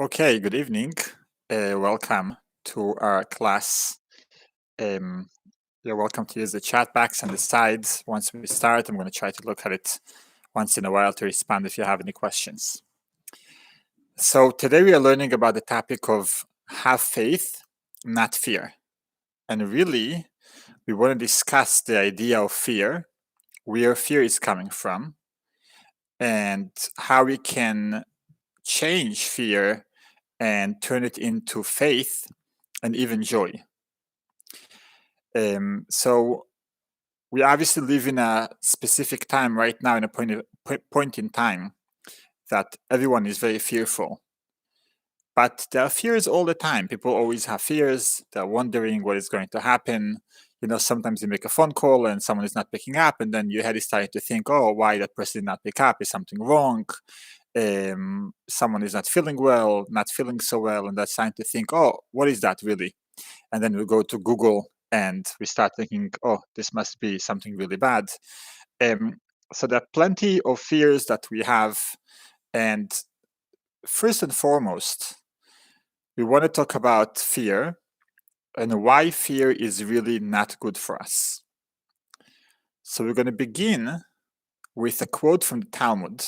Okay, good evening. Welcome to our class. Um, you're welcome to use the chat box on the sides. Once we start, I'm going to try to look at it once in a while to respond if you have any questions. So today we are learning about the topic of have faith, not fear. And really, we want to discuss the idea of fear, where fear is coming from, and how we can change fear and turn it into faith and even joy. So we obviously live in a specific time right now, in a point in time that everyone is very fearful. But there are fears all the time. People always have fears. They're wondering what is going to happen. Sometimes you make a phone call and someone is not picking up, and then your head is starting to think, oh, why that person did not pick up? Is something wrong? Someone is not feeling well, not feeling so well, and that's starting to think, oh, what is that really? And then we go to Google and we start thinking, oh, this must be something really bad. So there are plenty of fears that we have. And first and foremost, we want to talk about fear and why fear is really not good for us. So we're going to begin with a quote from the Talmud.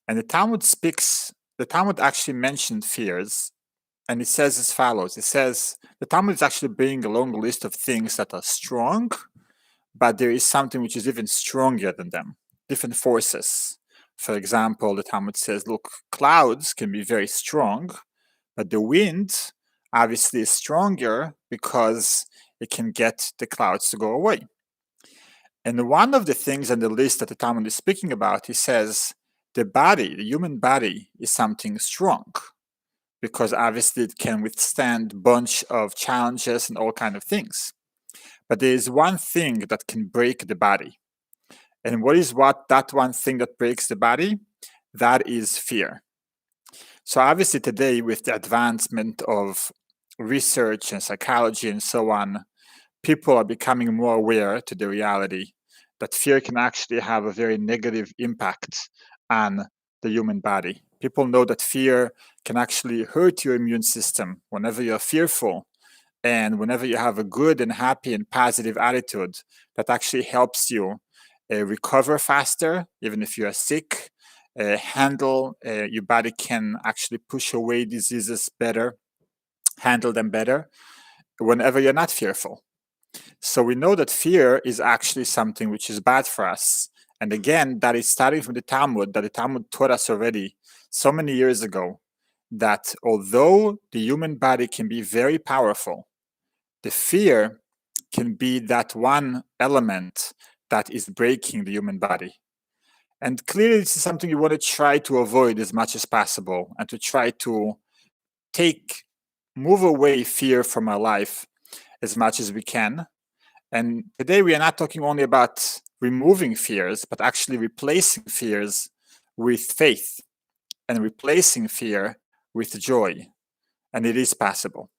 And the Talmud actually mentioned fears. And it says as follows. It says, the Talmud is actually bringing a long list of things that are strong, but there is something which is even stronger than them, different forces. For example, the Talmud says, look, clouds can be very strong, but the wind obviously is stronger because it can get the clouds to go away. And one of the things on the list that the Talmud is speaking about, he says, the human body is something strong, because obviously it can withstand a bunch of challenges and all kind of things. But there is one thing that can break the body. And that one thing that breaks the body? That is fear. So obviously today, with the advancement of research and psychology and so on, people are becoming more aware to the reality that fear can actually have a very negative impact on the human body. People know that fear can actually hurt your immune system whenever you're fearful. And whenever you have a good and happy and positive attitude, that actually helps you recover faster, even if you are sick, your body can actually push away diseases better, handle them better, whenever you're not fearful. So we know that fear is actually something which is bad for us. And again, that is starting from the Talmud, that the Talmud taught us already so many years ago, that although the human body can be very powerful, the fear can be that one element that is breaking the human body. And clearly, this is something you want to try to avoid as much as possible, and to try to move away fear from our life as much as we can. And today we are not talking only about removing fears, but actually replacing fears with faith and replacing fear with joy. And it is possible.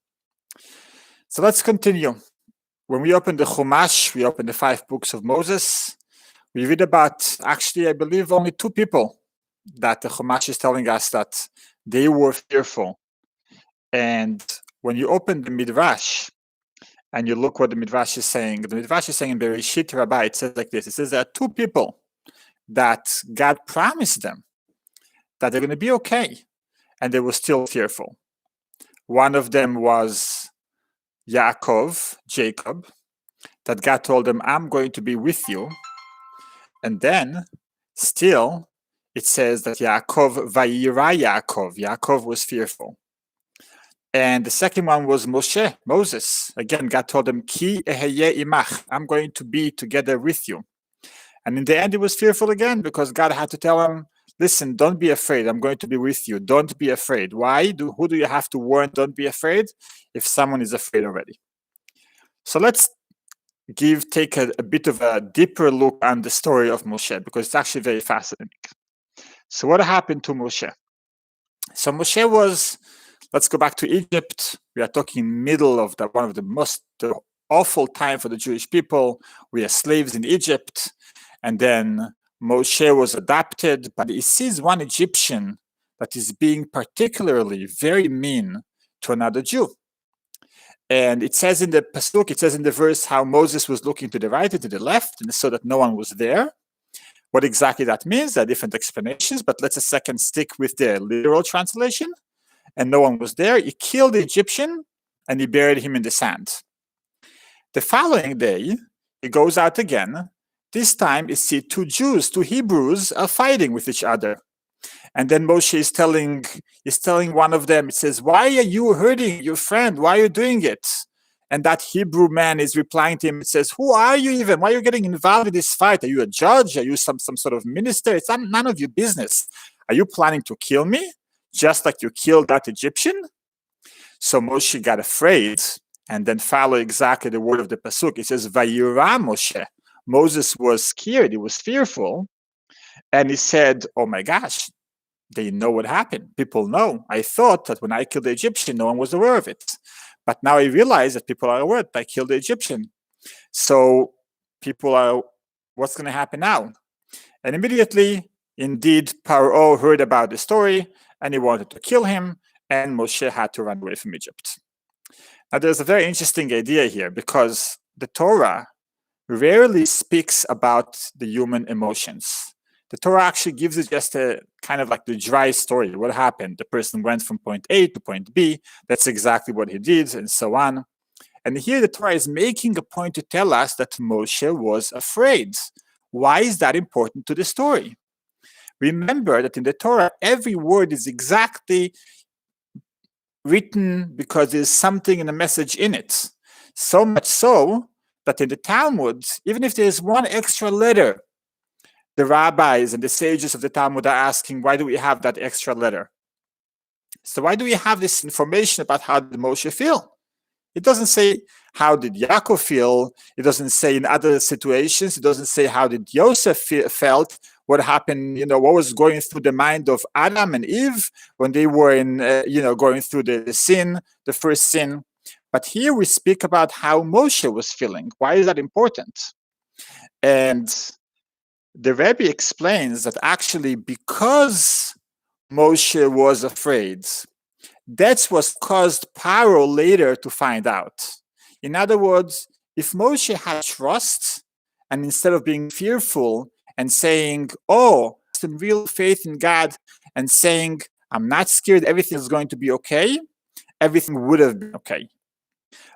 So let's continue. When we open the Chumash, we open the 5 books of Moses. We read about, actually, I believe, only 2 people that the Chumash is telling us that they were fearful. And when you open the Midrash, and you look what the Midrash is saying, the Midrash is saying in Bereshit Rabbah, it says like this. It says there are 2 people that God promised them that they're going to be okay, and they were still fearful. One of them was Jacob, that God told them, I'm going to be with you. And then, still, it says that Yaakov was fearful. And the second one was Moses. Again, God told him, Ki eheye imach, I'm going to be together with you. And in the end, he was fearful again, because God had to tell him, listen, don't be afraid. I'm going to be with you. Don't be afraid. Why? Who do you have to warn? Don't be afraid, if someone is afraid already. So let's take a bit of a deeper look on the story of Moshe, because it's actually very fascinating. So what happened to Moshe? So Moshe was, let's go back to Egypt. We are talking middle of one of the most awful time for the Jewish people. We are slaves in Egypt. And then Moshe was adopted, but he sees one Egyptian that is being particularly very mean to another Jew. And it says in the pasuk, it says in the verse how Moses was looking to the right and to the left, and so that no one was there. What exactly that means, there are different explanations, but let's a second stick with the literal translation. And no one was there. He killed the Egyptian and he buried him in the sand. The following day, he goes out again. This time, he sees two Jews, two Hebrews, are fighting with each other. And then Moshe is telling one of them, it says, "Why are you hurting your friend? Why are you doing it?" And that Hebrew man is replying to him, it says, "Who are you even? Why are you getting involved in this fight? Are you a judge? Are you some sort of minister? It's none of your business. Are you planning to kill me? Just like you killed that Egyptian?" So Moshe got afraid and then follow exactly the word of the pasuk. It says, "Vayira Moshe." Moses was scared, he was fearful. And he said, "Oh my gosh, they know what happened. People know. I thought that when I killed the Egyptian, no one was aware of it. But now I realize that people are aware that I killed the Egyptian. So people are, what's going to happen now?" And immediately, indeed, Paro heard about the story and he wanted to kill him, and Moshe had to run away from Egypt. Now, there's a very interesting idea here because the Torah rarely speaks about the human emotions. The Torah actually gives it just a kind of like the dry story. What happened? The person went from point A to point B. That's exactly what he did, and so on. And here the Torah is making a point to tell us that Moshe was afraid. Why is that important to the story? Remember that in the Torah, every word is exactly written because there's something in a message in it. So much so that in the Talmud, even if there's one extra letter, the rabbis and the sages of the Talmud are asking, why do we have that extra letter? So why do we have this information about how did Moshe feel? It doesn't say how did Yaakov feel. It doesn't say in other situations. It doesn't say how did Yosef felt. What happened? What was going through the mind of Adam and Eve when they were in, going through the sin, the first sin. But here we speak about how Moshe was feeling. Why is that important? And the Rebbe explains that actually because Moshe was afraid, that's what caused Paro later to find out. In other words, if Moshe had trust, and instead of being fearful and saying, "Oh, some real faith in God," and saying, "I'm not scared, everything is going to be okay," everything would have been okay.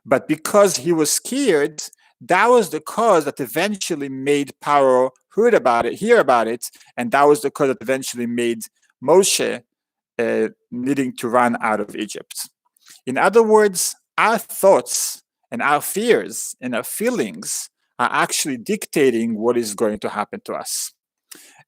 But because he was scared, that was the cause that eventually made Paro hear about it, and that was the cause that eventually made Moshe needing to run out of Egypt. In other words, our thoughts and our fears and our feelings are actually dictating what is going to happen to us.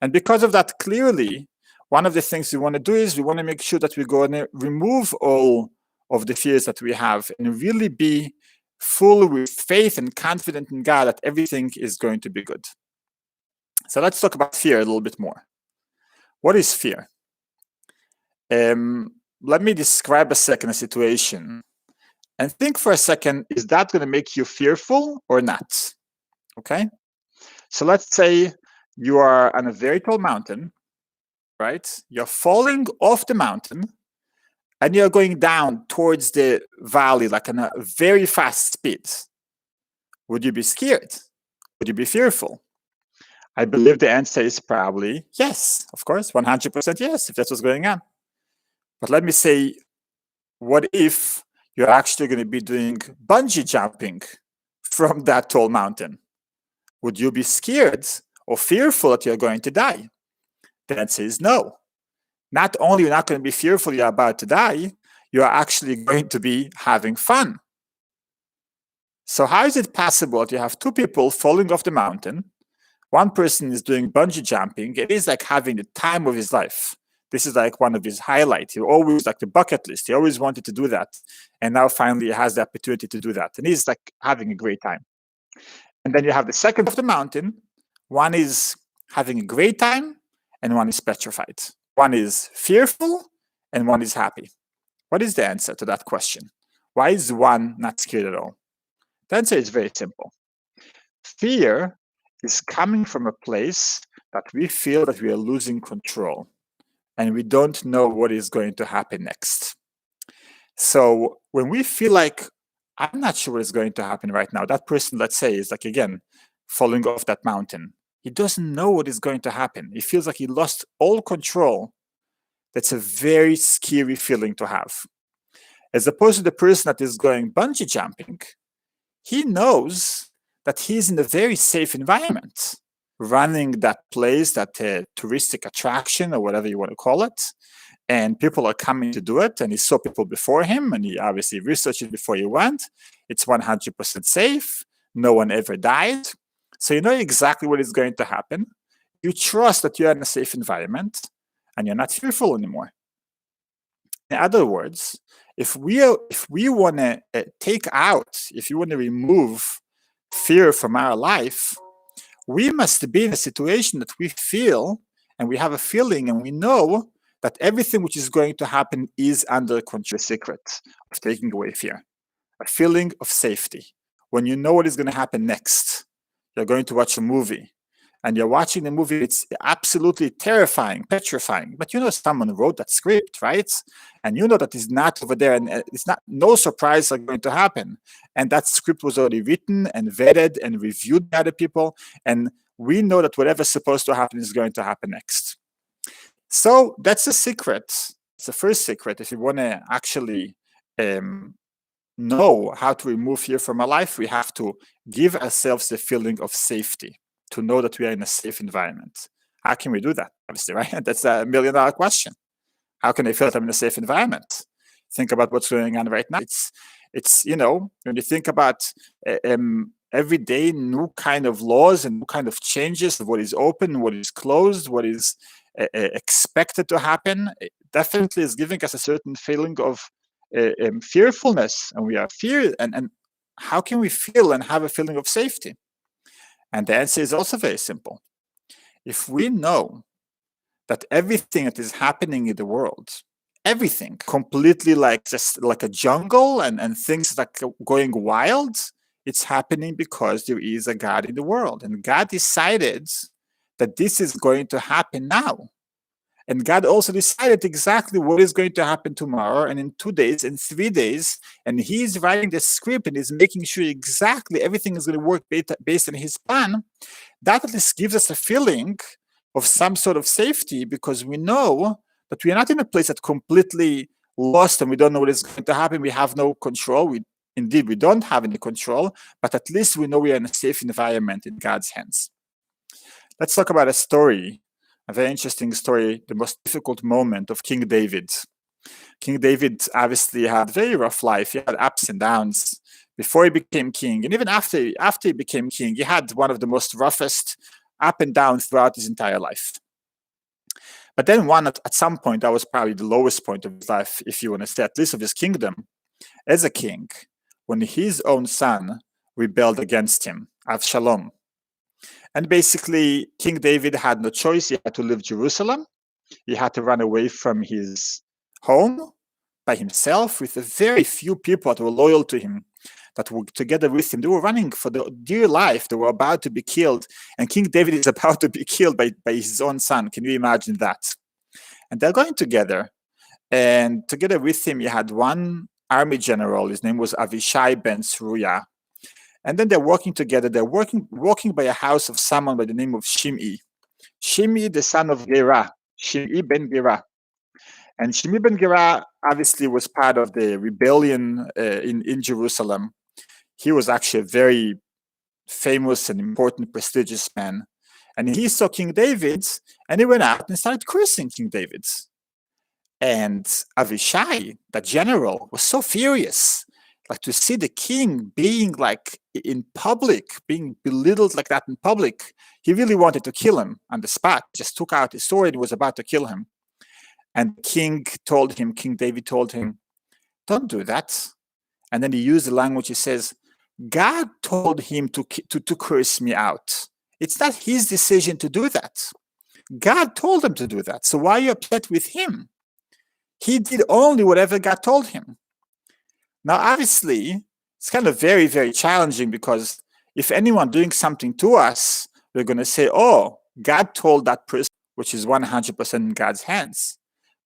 And because of that, clearly, one of the things we want to do is we want to make sure that we're going to remove all of the fears that we have and really be full with faith and confident in God that everything is going to be good. So let's talk about fear a little bit more. What is fear? Let me describe a second a situation and think for a second, is that going to make you fearful or not? Okay. So let's say you are on a very tall mountain, right? You're falling off the mountain and you're going down towards the valley like on a very fast speed. Would you be scared? Would you be fearful? I believe the answer is probably yes, of course, 100% yes, if that's what's going on. But let me say, what if you're actually going to be doing bungee jumping from that tall mountain? Would you be scared or fearful that you're going to die? The answer is no. Not only you're not going to be fearful you're about to die, you're actually going to be having fun. So how is it possible that you have two people falling off the mountain? One person is doing bungee jumping. It is like having the time of his life. This is like one of his highlights. He always like the bucket list. He always wanted to do that. And now finally he has the opportunity to do that. And he's like having a great time. And then you have the second of the mountain. One is having a great time and one is petrified. One is fearful and one is happy. What is the answer to that question? Why is one not scared at all? The answer is very simple. Fear is coming from a place that we feel that we are losing control. and we don't know what is going to happen next. So when we feel like, I'm not sure what is going to happen right now, that person, let's say, is like, again, falling off that mountain. He doesn't know what is going to happen. He feels like he lost all control. That's a very scary feeling to have. As opposed to the person that is going bungee jumping, he knows that he's in a very safe environment, running that place, that touristic attraction, or whatever you want to call it. And people are coming to do it, and he saw people before him, and he obviously researched it before he went. It's 100% safe. No one ever died. So you know exactly what is going to happen. You trust that you're in a safe environment, and you're not fearful anymore. In other words, if we want to if you want to remove fear from our life, we must be in a situation that we feel, and we have a feeling, and we know that everything which is going to happen is under control. The secret of taking away fear, a feeling of safety. When you know what is going to happen next, you're going to watch a movie, and you're watching the movie, it's absolutely terrifying, petrifying, but you know someone wrote that script, right? And you know that it's not over there, and it's not, no surprise are going to happen. And that script was already written and vetted and reviewed by other people, and we know that whatever's supposed to happen is going to happen next. So that's the secret. It's the first secret. If you want to actually know how to remove fear from our life, we have to give ourselves the feeling of safety, to know that we are in a safe environment. How can we do that? Obviously, right? That's $1 million question. How can I feel that I'm in a safe environment? Think about what's going on right now. It's you know, when you think about every day new kind of laws and new kind of changes of what is open, what is closed, what is expected to happen, it definitely is giving us a certain feeling of fearfulness, and we are feared. And how can we feel and have a feeling of safety? And the answer is also very simple. If we know that everything that is happening in the world, everything, completely like just like a jungle, and things like going wild, it's happening because there is a God in the world. And God decided that this is going to happen now. And God also decided exactly what is going to happen tomorrow, and in 2 days, and 3 days. And he's writing the script and is making sure exactly everything is going to work based on his plan. That at least gives us a feeling of some sort of safety, because we know that we are not in a place that's completely lost and we don't know what is going to happen. We have no control. Indeed, we don't have any control, but at least we know we are in a safe environment in God's hands. Let's talk about a story, a very interesting story, the most difficult moment of King David. King David obviously had a very rough life. He had ups and downs before he became king. And even after he became king, he had one of the most roughest up and down throughout his entire life. But then at some point, that was probably the lowest point of his life, if you want to say, at least of his kingdom, as a king, when his own son rebelled against him, Avshalom. And basically, King David had no choice. He had to leave Jerusalem. He had to run away from his home by himself with a very few people that were loyal to him, that were together with him. They were running for their dear life. They were about to be killed. And King David is about to be killed by his own son. Can you imagine that? And they're going together. And together with him, he had one army general. His name was Avishai ben Tzruya. And then they're working together. They're walking by a house of someone by the name of Shimei. Shimei, the son of Gera. Shimei ben Gera. And Shimei ben Gera obviously was part of the rebellion in Jerusalem. He was actually a very famous and important, prestigious man. And he saw King David, and he went out and started cursing King David. And Avishai, the general, was so furious, like to see the king being like in public, being belittled like that in public. He really wanted to kill him on the spot, just took out his sword and was about to kill him. And King David told him, don't do that. And then he used the language, he says, God told him to curse me out. It's not his decision to do that. God told him to do that. So why are you upset with him? He did only whatever God told him. Now, obviously, it's kind of very, very challenging, because if anyone doing something to us, we're going to say, oh, God told that person, which is 100% in God's hands.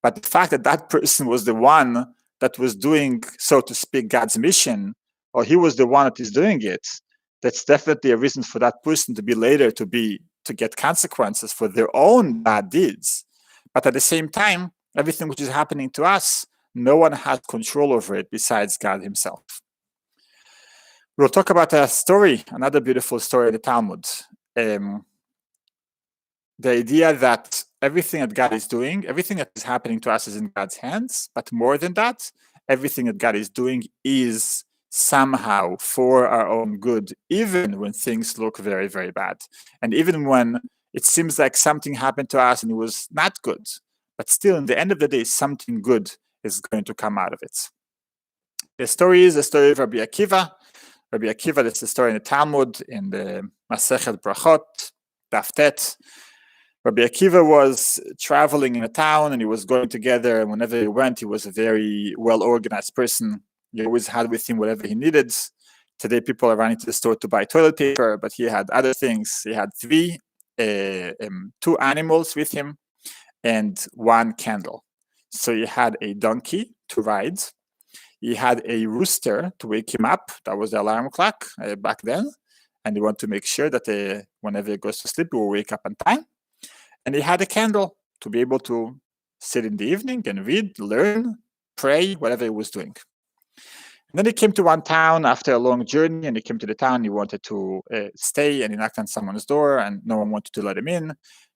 But the fact that that person was the one that was doing, so to speak, God's mission, or he was the one that is doing it, that's definitely a reason for that person to be later to get consequences for their own bad deeds. But at the same time, everything which is happening to us, no one has control over it besides God himself. We'll talk about a story, another beautiful story in the Talmud. The idea that everything that God is doing, everything that is happening to us is in God's hands, but more than that, everything that God is doing is somehow for our own good, even when things look very, very bad. And even when it seems like something happened to us and it was not good, but still, in the end of the day, something good is going to come out of it. The story is the story of Rabbi Akiva. Rabbi Akiva, that's the story in the Talmud, in the Masechet Brachot, Daf Tet. Rabbi Akiva was traveling in a town and he was going together, and whenever he went, he was a very well-organized person. He always had with him whatever he needed. Today, people are running to the store to buy toilet paper, but he had other things. He had two animals with him and one candle. So he had a donkey to ride. He had a rooster to wake him up. That was the alarm clock back then. And he wanted to make sure that whenever he goes to sleep, he will wake up on time. And he had a candle to be able to sit in the evening and read, learn, pray, whatever he was doing. And then he came to one town after a long journey, and he came to the town. He wanted to stay, and he knocked on someone's door, and no one wanted to let him in.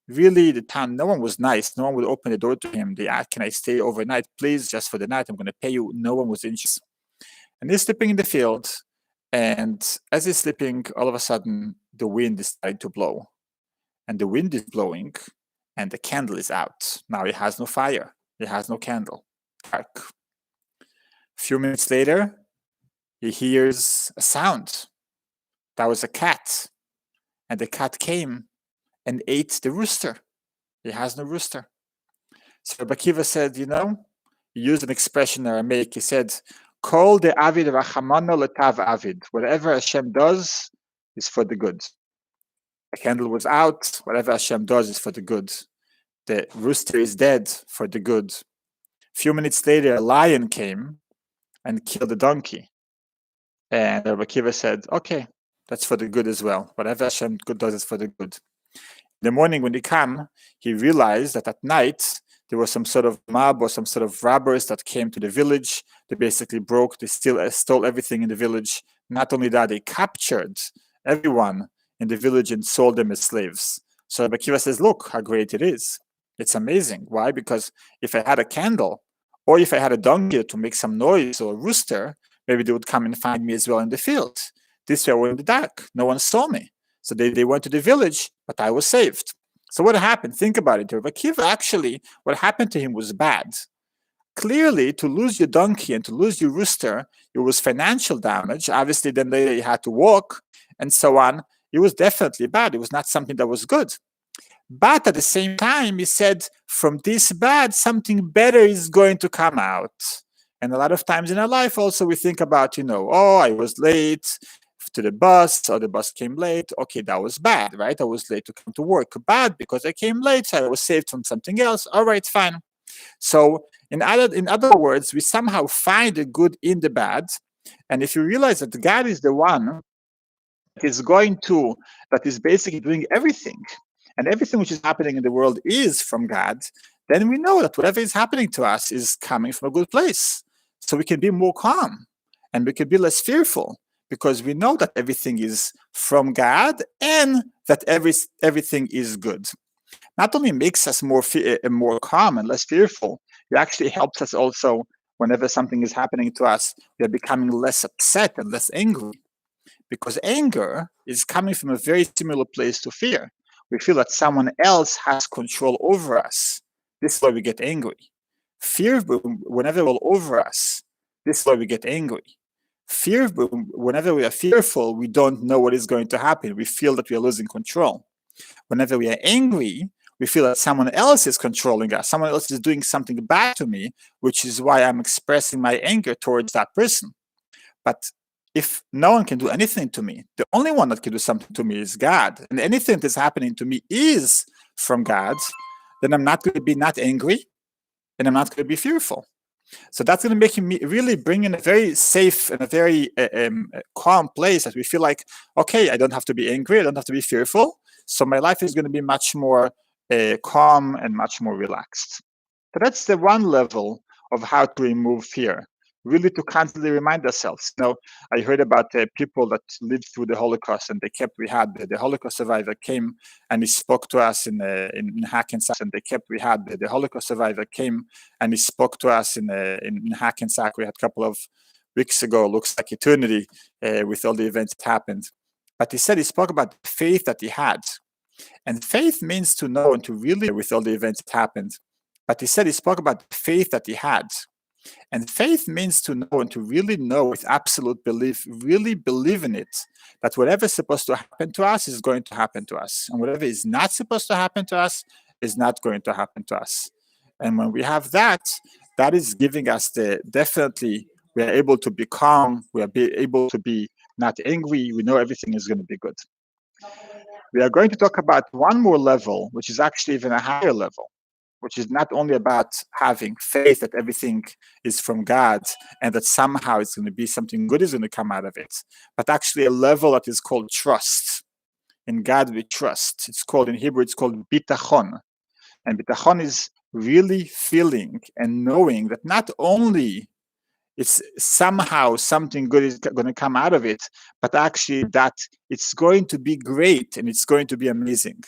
Really, the town, no one was nice. No one would open the door to him. They asked, "Can I stay overnight, please, just for the night? I'm going to pay you." No one was interested. And he's sleeping in the field, and as he's sleeping, all of a sudden, the wind is starting to blow. And the wind is blowing, and the candle is out. Now he has no fire. He has no candle. Dark. A few minutes later, he hears a sound. That was a cat. And the cat came and ate the rooster. He has no rooster. So Rabbi Akiva said, he used an expression in Aramaic. He said, Kol de avid rachamano letav avid. Whatever Hashem does is for the good. The candle was out. Whatever Hashem does is for the good. The rooster is dead for the good. A few minutes later, a lion came and killed the donkey. And Rabbi Akiva said, okay, that's for the good as well. Whatever Hashem does is for the good. In the morning when he came, he realized that at night, there was some sort of mob or some sort of robbers that came to the village. They basically stole everything in the village. Not only that, they captured everyone in the village and sold them as slaves. So Rabbi Akiva says, look how great it is. It's amazing. Why? Because if I had a candle, or if I had a donkey to make some noise, or a rooster, maybe they would come and find me as well in the field. This way I was in the dark. No one saw me. So they went to the village, but I was saved. So what happened? Think about it. Rabbi Akiva, actually, what happened to him was bad. Clearly, to lose your donkey and to lose your rooster, it was financial damage. Obviously, then later he had to walk and so on. It was definitely bad. It was not something that was good. But at the same time, he said, from this bad, something better is going to come out. And a lot of times in our life also, we think about, I was late to the bus, or the bus came late. Okay, that was bad, right? I was late to come to work. Bad because I came late, so I was saved from something else. All right, fine. So in other words, we somehow find the good in the bad. And if you realize that God is the one that is basically doing everything, and everything which is happening in the world is from God, then we know that whatever is happening to us is coming from a good place. So we can be more calm and we can be less fearful because we know that everything is from God and that everything is good. Not only makes us more calm and less fearful, it actually helps us also whenever something is happening to us, we are becoming less upset and less angry. Because anger is coming from a very similar place to fear. We feel that someone else has control over us. This is why we get angry. Fear, whenever we're over us, this is why we get angry. Fear, whenever we are fearful, we don't know what is going to happen. We feel that we are losing control. Whenever we are angry, we feel that someone else is controlling us. Someone else is doing something bad to me, which is why I'm expressing my anger towards that person. But if no one can do anything to me, the only one that can do something to me is God, and anything that's happening to me is from God, then I'm not going to be not angry, and I'm not going to be fearful. So that's going to make me really bring in a very safe and a very calm place that we feel like, okay, I don't have to be angry, I don't have to be fearful. So my life is going to be much more calm and much more relaxed. So that's the one level of how to remove fear, really to constantly remind ourselves. I heard about people that lived through the Holocaust, and we had the Holocaust survivor came and he spoke to us in Hackensack, and the Holocaust survivor came and he spoke to us in Hackensack. We had a couple of weeks ago, looks like eternity, with all the events that happened. But he spoke about the faith that he had. And faith means to know and to really, with all the events that happened. But he spoke about the faith that he had. And faith means to know and to really know with absolute belief, really believe in it, that whatever is supposed to happen to us is going to happen to us. And whatever is not supposed to happen to us is not going to happen to us. And when we have that, that is giving us definitely, we are able to be calm, we are able to be not angry, we know everything is going to be good. We are going to talk about one more level, which is actually even a higher level, which is not only about having faith that everything is from God and that somehow it's going to be something good is going to come out of it, but actually a level that is called trust. In God we trust. It's called, in Hebrew, it's called bitachon. And bitachon is really feeling and knowing that not only it's somehow something good is going to come out of it, but actually that it's going to be great and it's going to be amazing.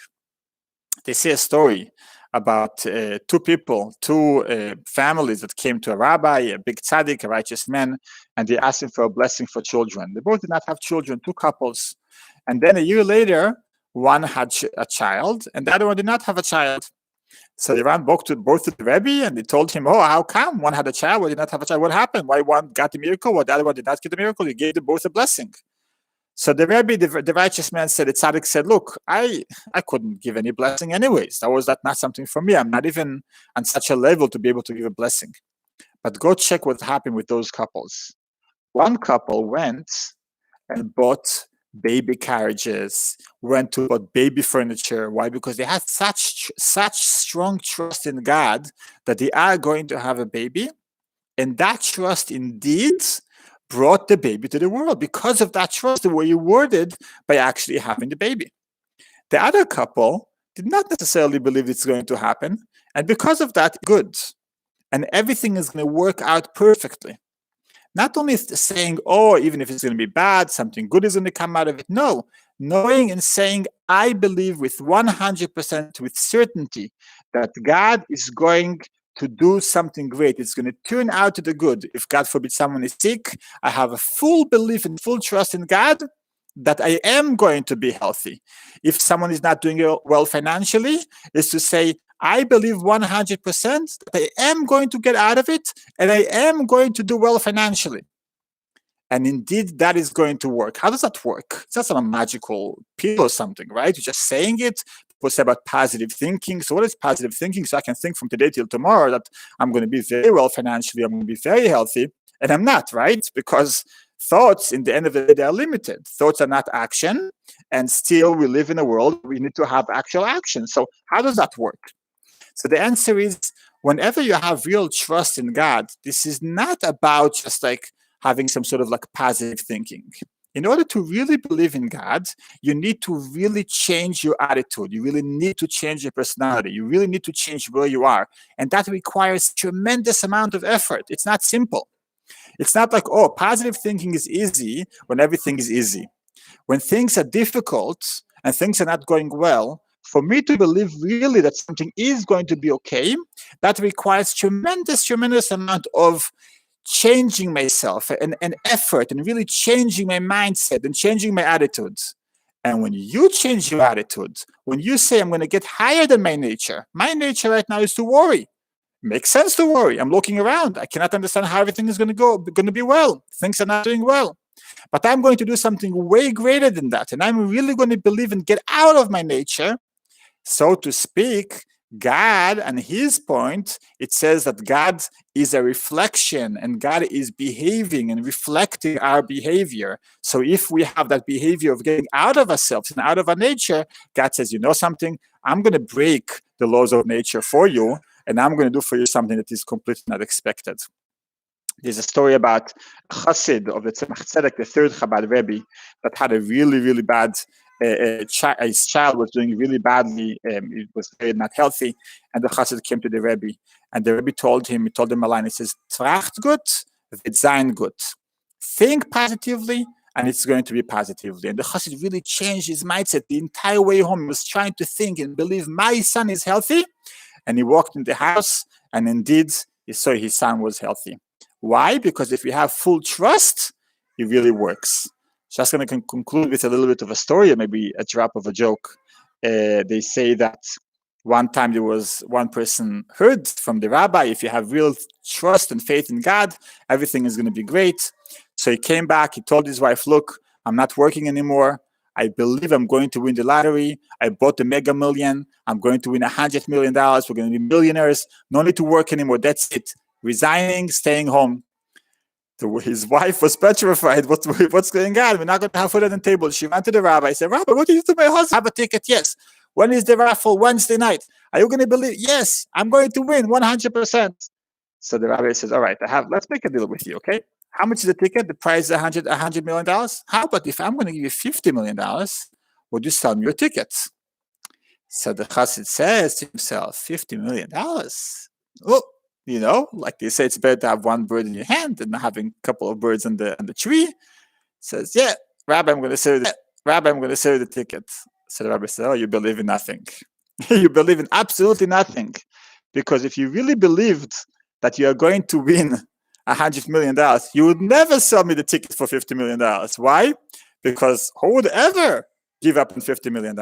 They say a story about two families that came to a rabbi, a big tzaddik, a righteous man, and they asked him for a blessing for children. They both did not have children, two couples. And then a year later, one had a child and the other one did not have a child. So they ran both to the Rebbe and they told him, oh, how come one had a child, one did not have a child? What happened? Why one got the miracle, while the other one did not get the miracle? He gave them both a blessing. So the Rebbe, the righteous man said, the tzaddik said, look, I couldn't give any blessing anyways. That was not something for me. I'm not even on such a level to be able to give a blessing. But go check what happened with those couples. One couple went and bought baby carriages, went to buy baby furniture. Why? Because they had such strong trust in God that they are going to have a baby. And that trust indeed brought the baby to the world. Because of that trust, they were rewarded by actually having the baby. The other couple did not necessarily believe it's going to happen. And because of that, good. And everything is going to work out perfectly. Not only saying, oh, even if it's going to be bad, something good is going to come out of it. No, knowing and saying, I believe with 100% with certainty that God is going to do something great. It's going to turn out to the good. If God forbid someone is sick, I have a full belief and full trust in God that I am going to be healthy. If someone is not doing well financially, is to say, I believe 100% that I am going to get out of it and I am going to do well financially. And indeed, that is going to work. How does that work? It's not some magical pill or something, right? You're just saying it. People say about positive thinking. So what is positive thinking? So I can think from today till tomorrow that I'm going to be very well financially, I'm going to be very healthy, and I'm not, right? Because thoughts, in the end of the day, they are limited. Thoughts are not action, and still we live in a world where we need to have actual action. So how does that work? So the answer is, whenever you have real trust in God, this is not about just like having some sort of like positive thinking. In order to really believe in God, you need to really change your attitude. You really need to change your personality. You really need to change where you are. And that requires tremendous amount of effort. It's not simple. It's not like, oh, positive thinking is easy when everything is easy. When things are difficult and things are not going well, for me to believe really that something is going to be okay, that requires tremendous amount of changing myself and effort and really changing my mindset and changing my attitudes. And when you change your attitude, when you say, I'm going to get higher than my nature right now is to worry. Makes sense to worry. I'm looking around. I cannot understand how everything is going to be well. Things are not doing well. But I'm going to do something way greater than that. And I'm really going to believe and get out of my nature. So to speak, God, and his point, it says that God is a reflection and God is behaving and reflecting our behavior. So if we have that behavior of getting out of ourselves and out of our nature, God says, you know something? I'm going to break the laws of nature for you. and I'm going to do for you something that is completely not expected. There's a story about a chassid of the Tzemach Tzedek, the third Chabad Rebbe, that had a really, really bad, his child was doing really badly, it was very not healthy, and the chassid came to the Rebbe, and the Rebbe told him a line, he says, tracht gut, wird sein gut. Think positively, and it's going to be positively. And the chassid really changed his mindset the entire way home. He was trying to think and believe, my son is healthy, and he walked in the house, and indeed, he saw his son was healthy. Why? Because if you have full trust, it really works. Just going to conclude with a little bit of a story, or maybe a drop of a joke. They say that one time there was one person heard from the rabbi, if you have real trust and faith in God, everything is going to be great. So he came back, he told his wife, look, I'm not working anymore. I believe I'm going to win the lottery. I bought the Mega Million. I'm going to win $100 million. We're going to be millionaires. No need to work anymore. That's it. Resigning, staying home. His wife was petrified. What's going on? We're not going to have food on the table. She went to the rabbi. Said, Rabbi, what did you do to my husband? Have a ticket? Yes. When is the raffle? Wednesday night. Are you going to believe? Yes, I'm going to win 100%. So the rabbi says, all right, let's make a deal with you, okay? How much is the ticket? The price is $100 million. How about if I'm going to give you $50 million, would you sell me your tickets? So the chassid says to himself, $50 million? Oh, you know, like they say, it's better to have one bird in your hand than having a couple of birds on the tree. Says, yeah, Rabbi, I'm going to sell you the ticket. So the rabbi said, oh, you believe in nothing. You believe in absolutely nothing. Because if you really believed that you are going to win $100 million, you would never sell me the ticket for $50 million. Why? Because who would ever give up on $50 million?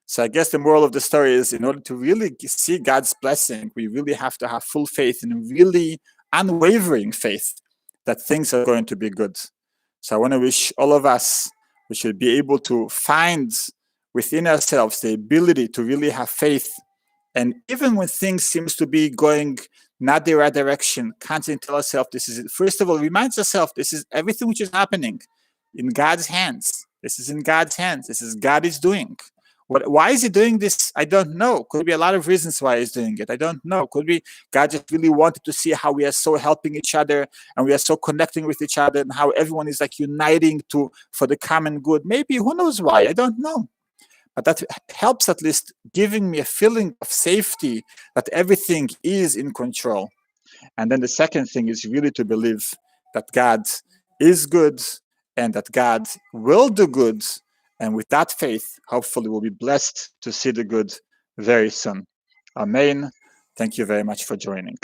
So I guess the moral of the story is, in order to really see God's blessing, we really have to have full faith and really unwavering faith that things are going to be good. So I want to wish all of us, we should be able to find within ourselves the ability to really have faith. And even when things seems to be going not the right direction, constantly tell ourselves, this is it. First of all, remind yourself, this is everything which is happening in God's hands. This is in God's hands. This is God is doing. Why is he doing this? I don't know. Could be a lot of reasons why he's doing it. I don't know. Could be God just really wanted to see how we are so helping each other and we are so connecting with each other and how everyone is like uniting for the common good. Maybe, who knows why? I don't know. But that helps at least giving me a feeling of safety that everything is in control. And then the second thing is really to believe that God is good and that God will do good. And with that faith, hopefully we'll be blessed to see the good very soon. Amen. Thank you very much for joining.